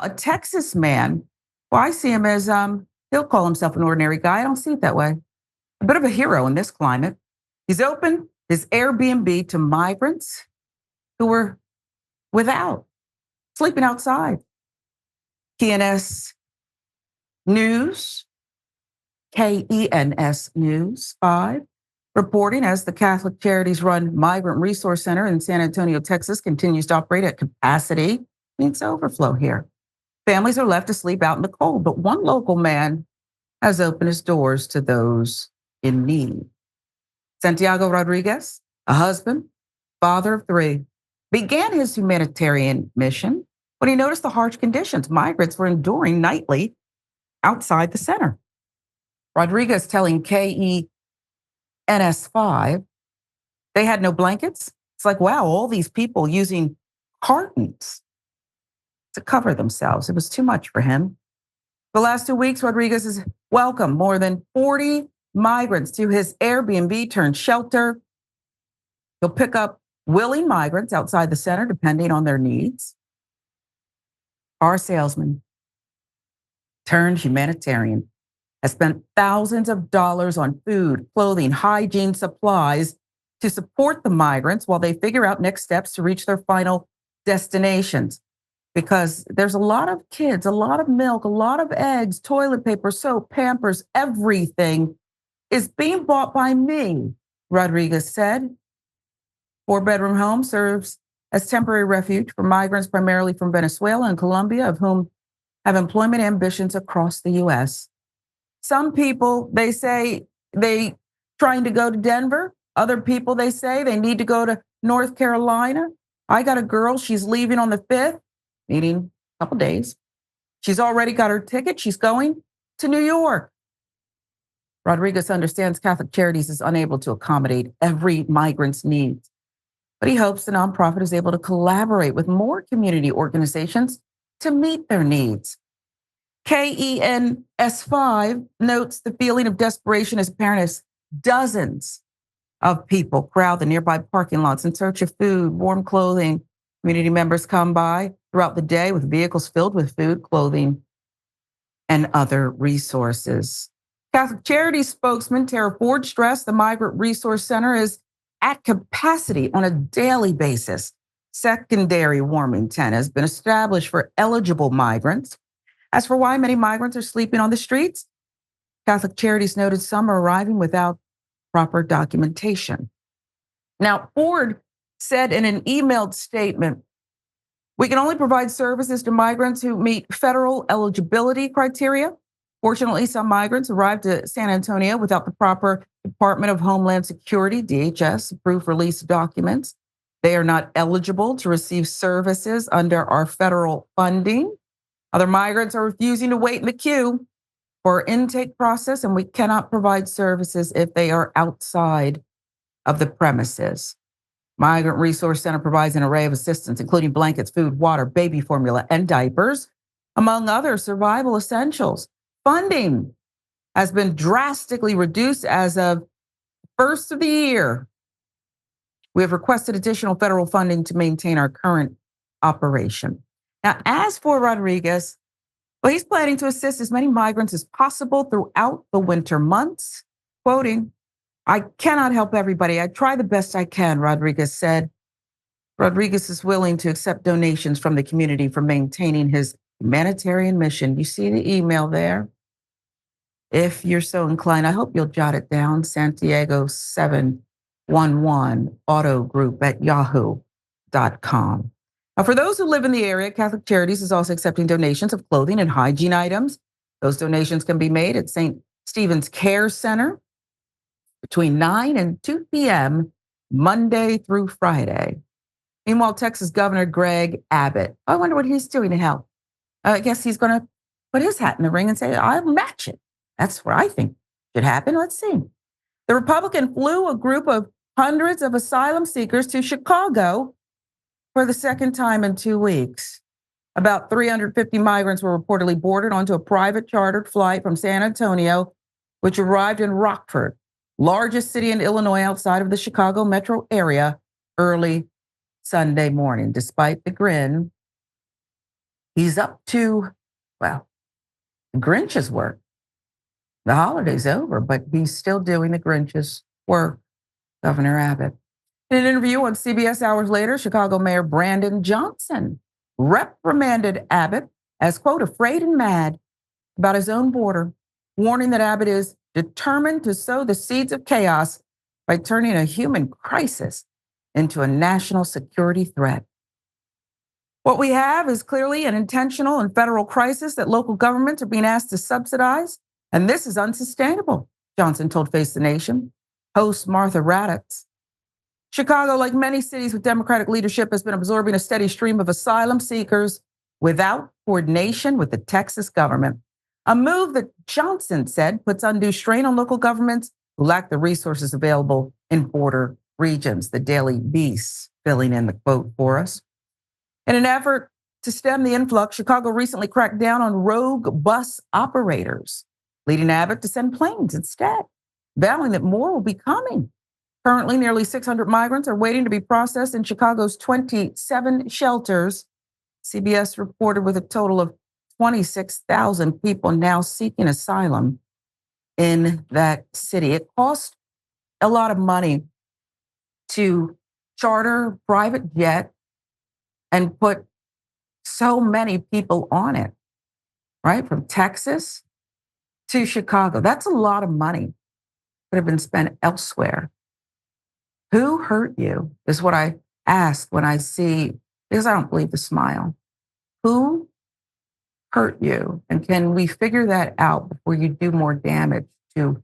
A Texas man, well, I see him as he'll call himself an ordinary guy. I don't see it that way. A bit of a hero in this climate. He's opened his Airbnb to migrants who were without, sleeping outside. KNS News, KENS News 5, reporting as the Catholic Charities run Migrant Resource Center in San Antonio, Texas, continues to operate at capacity, means overflow here. Families are left to sleep out in the cold, but one local man has opened his doors to those in need. Santiago Rodriguez, a husband, father of 3, began his humanitarian mission when he noticed the harsh conditions migrants were enduring nightly outside the center. Rodriguez telling KENS5 they had no blankets. It's like, wow, all these people using cartons to cover themselves. It was too much for him. The last 2 weeks, Rodriguez has welcomed more than 40 migrants to his Airbnb turned shelter. He'll pick up willing migrants outside the center, depending on their needs. Our salesman turned humanitarian has spent thousands of dollars on food, clothing, hygiene supplies to support the migrants while they figure out next steps to reach their final destinations. Because there's a lot of kids, a lot of milk, a lot of eggs, toilet paper, soap, Pampers, everything is being bought by me, Rodriguez said. 4-bedroom home serves as temporary refuge for migrants primarily from Venezuela and Colombia, of whom have employment ambitions across the U.S. Some people, they say they trying to go to Denver. Other people, they say they need to go to North Carolina. I got a girl, she's leaving on the 5th, meaning a couple days. She's already got her ticket. She's going to New York. Rodriguez understands Catholic Charities is unable to accommodate every migrant's needs, but he hopes the nonprofit is able to collaborate with more community organizations to meet their needs. KENS5 notes the feeling of desperation is apparent as dozens of people crowd the nearby parking lots in search of food, warm clothing. Community members come by throughout the day with vehicles filled with food, clothing, and other resources. Catholic Charities spokesman Tara Ford stressed the Migrant Resource Center is at capacity on a daily basis. Secondary warming tent has been established for eligible migrants. As for why many migrants are sleeping on the streets, Catholic Charities noted some are arriving without proper documentation. Now, Ford said in an emailed statement, we can only provide services to migrants who meet federal eligibility criteria. Fortunately, some migrants arrived to San Antonio without the proper Department of Homeland Security, DHS, approved release documents. They are not eligible to receive services under our federal funding. Other migrants are refusing to wait in the queue for our intake process, and we cannot provide services if they are outside of the premises. Migrant Resource Center provides an array of assistance, including blankets, food, water, baby formula, and diapers, among other survival essentials. Funding has been drastically reduced as of first of the year. We have requested additional federal funding to maintain our current operation. Now, as for Rodriguez, well, he's planning to assist as many migrants as possible throughout the winter months. Quoting, I cannot help everybody. I try the best I can, Rodriguez said. Rodriguez is willing to accept donations from the community for maintaining his humanitarian mission. You see the email there? If you're so inclined, I hope you'll jot it down, Santiago711 autogroup@yahoo.com. Now, for those who live in the area, Catholic Charities is also accepting donations of clothing and hygiene items. Those donations can be made at St. Stephen's Care Center between 9 and 2 p.m. Monday through Friday. Meanwhile, Texas Governor Greg Abbott, I wonder what he's doing to help. I guess he's going to put his hat in the ring and say, I'll match it. That's what I think should happen. Let's see. The Republican flew a group of hundreds of asylum seekers to Chicago for the second time in 2 weeks. About 350 migrants were reportedly boarded onto a private chartered flight from San Antonio, which arrived in Rockford, largest city in Illinois outside of the Chicago metro area, early Sunday morning. Despite the grin, He's up to, well, the Grinch's work. The holiday's over, but he's still doing the Grinch's work, Governor Abbott. In an interview on CBS hours later, Chicago Mayor Brandon Johnson reprimanded Abbott as, quote, afraid and mad about his own border, warning that Abbott is determined to sow the seeds of chaos by turning a human crisis into a national security threat. What we have is clearly an intentional and federal crisis that local governments are being asked to subsidize, and this is unsustainable, Johnson told Face the Nation. Host Martha Raddatz. Chicago, like many cities with Democratic leadership, has been absorbing a steady stream of asylum seekers without coordination with the Texas government. A move that Johnson said puts undue strain on local governments who lack the resources available in border regions. The Daily Beast filling in the quote for us. In an effort to stem the influx, Chicago recently cracked down on rogue bus operators, leading Abbott to send planes instead, vowing that more will be coming. Currently, nearly 600 migrants are waiting to be processed in Chicago's 27 shelters. CBS reported with a total of 26,000 people now seeking asylum in that city. It costs a lot of money to charter a private jet and put so many people on it, right? From Texas to Chicago. That's a lot of money that have been spent elsewhere. Who hurt you is what I ask when I see, because I don't believe the smile. Who hurt you? And can we figure that out before you do more damage to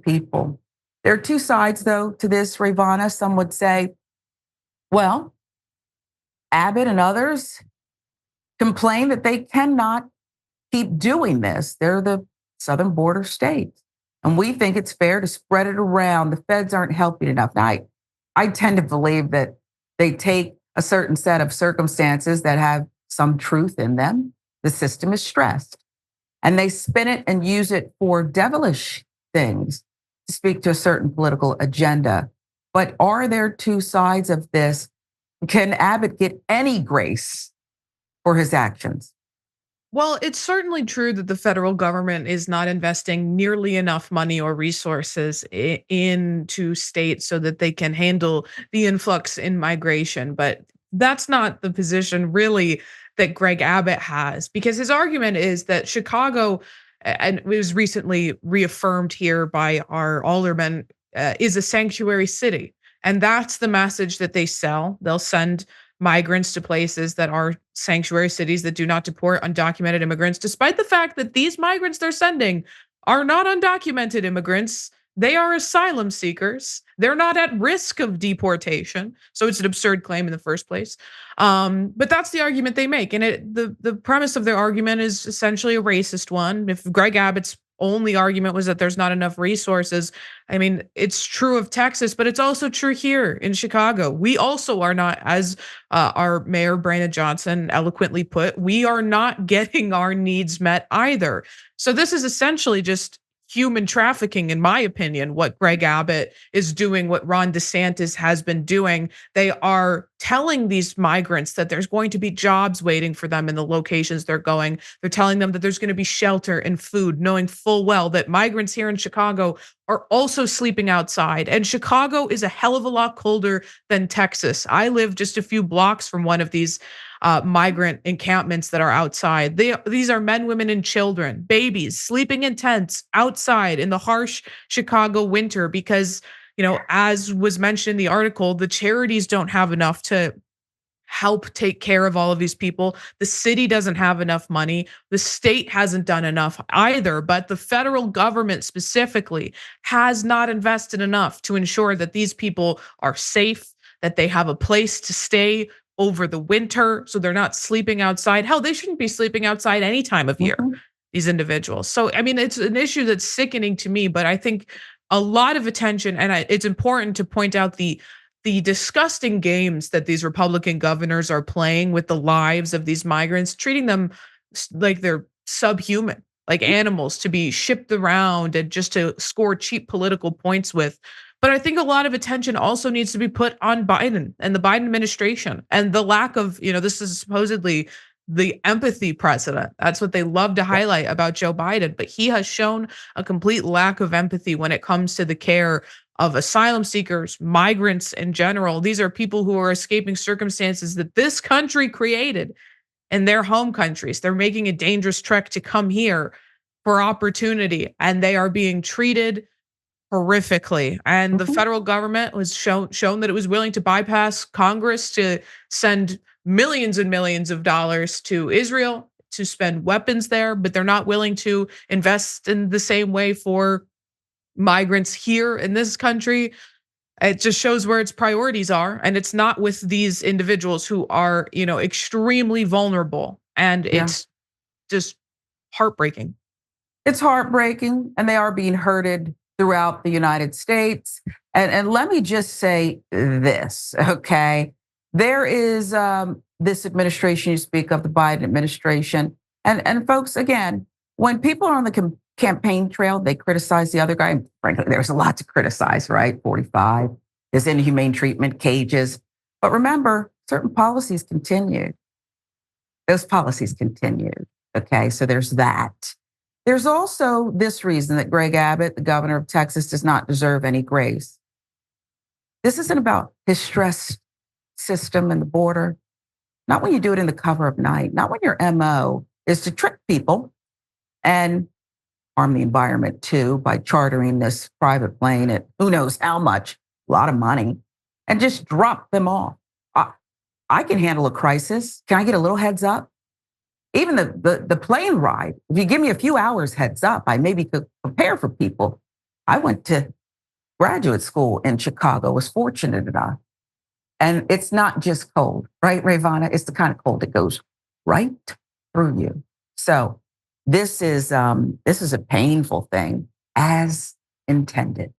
people? There are two sides, though, to this, Rayyvana. Some would say, well, Abbott and others complain that they cannot keep doing this. They're the southern border states. And we think it's fair to spread it around. The feds aren't helping enough. Now, I tend to believe that they take a certain set of circumstances that have some truth in them. The system is stressed. And they spin it and use it for devilish things to speak to a certain political agenda. But are there two sides of this? Can Abbott get any grace for his actions? Well, it's certainly true that the federal government is not investing nearly enough money or resources into states so that they can handle the influx in migration. But that's not the position really that Greg Abbott has, because his argument is that Chicago, and it was recently reaffirmed here by our alderman, is a sanctuary city. And that's the message that they sell. They'll send migrants to places that are sanctuary cities that do not deport undocumented immigrants, despite the fact that these migrants they're sending are not undocumented immigrants. They are asylum seekers. They're not at risk of deportation. So it's an absurd claim in the first place. But that's the argument they make. And the premise of their argument is essentially a racist one. If Greg Abbott's only argument was that there's not enough resources, I mean, it's true of Texas, but it's also true here in Chicago. We also are not, as our mayor, Brandon Johnson, eloquently put, we are not getting our needs met either. So this is essentially just human trafficking, in my opinion, what Greg Abbott is doing, what Ron DeSantis has been doing. They are telling these migrants that there's going to be jobs waiting for them in the locations they're going. They're telling them that there's going to be shelter and food, knowing full well that migrants here in Chicago are also sleeping outside. And Chicago is a hell of a lot colder than Texas. I live just a few blocks from one of these migrant encampments that are outside. These are men, women, and children, babies sleeping in tents outside in the harsh Chicago winter because, as was mentioned in the article, the charities don't have enough to help take care of all of these people. The city doesn't have enough money. The state hasn't done enough either, but the federal government specifically has not invested enough to ensure that these people are safe, that they have a place to stay over the winter, so they're not sleeping outside. Hell, they shouldn't be sleeping outside any time of year, these individuals. So, I mean, it's an issue that's sickening to me, but I think a lot of attention, and it's important to point out the disgusting games that these Republican governors are playing with the lives of these migrants, treating them like they're subhuman, like animals to be shipped around and just to score cheap political points with. But I think a lot of attention also needs to be put on Biden and the Biden administration and the lack of, this is supposedly the empathy president. That's what they love to Yeah. highlight about Joe Biden. But he has shown a complete lack of empathy when it comes to the care of asylum seekers, migrants in general. These are people who are escaping circumstances that this country created in their home countries. They're making a dangerous trek to come here for opportunity, and they are being treated horrifically. And the Mhm. federal government was shown that it was willing to bypass Congress to send millions and millions of dollars to Israel to spend weapons there, but they're not willing to invest in the same way for migrants here in this country. It just shows where its priorities are, and it's not with these individuals who are, extremely vulnerable, and Yeah. it's just heartbreaking. It's heartbreaking, and they are being herded throughout the United States. And let me just say this, okay? There is this administration you speak of, the Biden administration, and folks, again, when people are on the campaign trail, they criticize the other guy. And frankly, there's a lot to criticize, right? 45, there's inhumane treatment, cages. But remember, certain policies continue. Those policies continue. Okay, so there's that. There's also this reason that Greg Abbott, the governor of Texas, does not deserve any grace. This isn't about his stress system and the border. Not when you do it in the cover of night, not when your MO is to trick people and harm the environment too by chartering this private plane at who knows how much, a lot of money, and just drop them off. I can handle a crisis. Can I get a little heads up? Even the plane ride, if you give me a few hours heads up, I maybe could prepare for people. I went to graduate school in Chicago, was fortunate enough. And it's not just cold, right, Rayyvana? It's the kind of cold that goes right through you. So this is a painful thing as intended.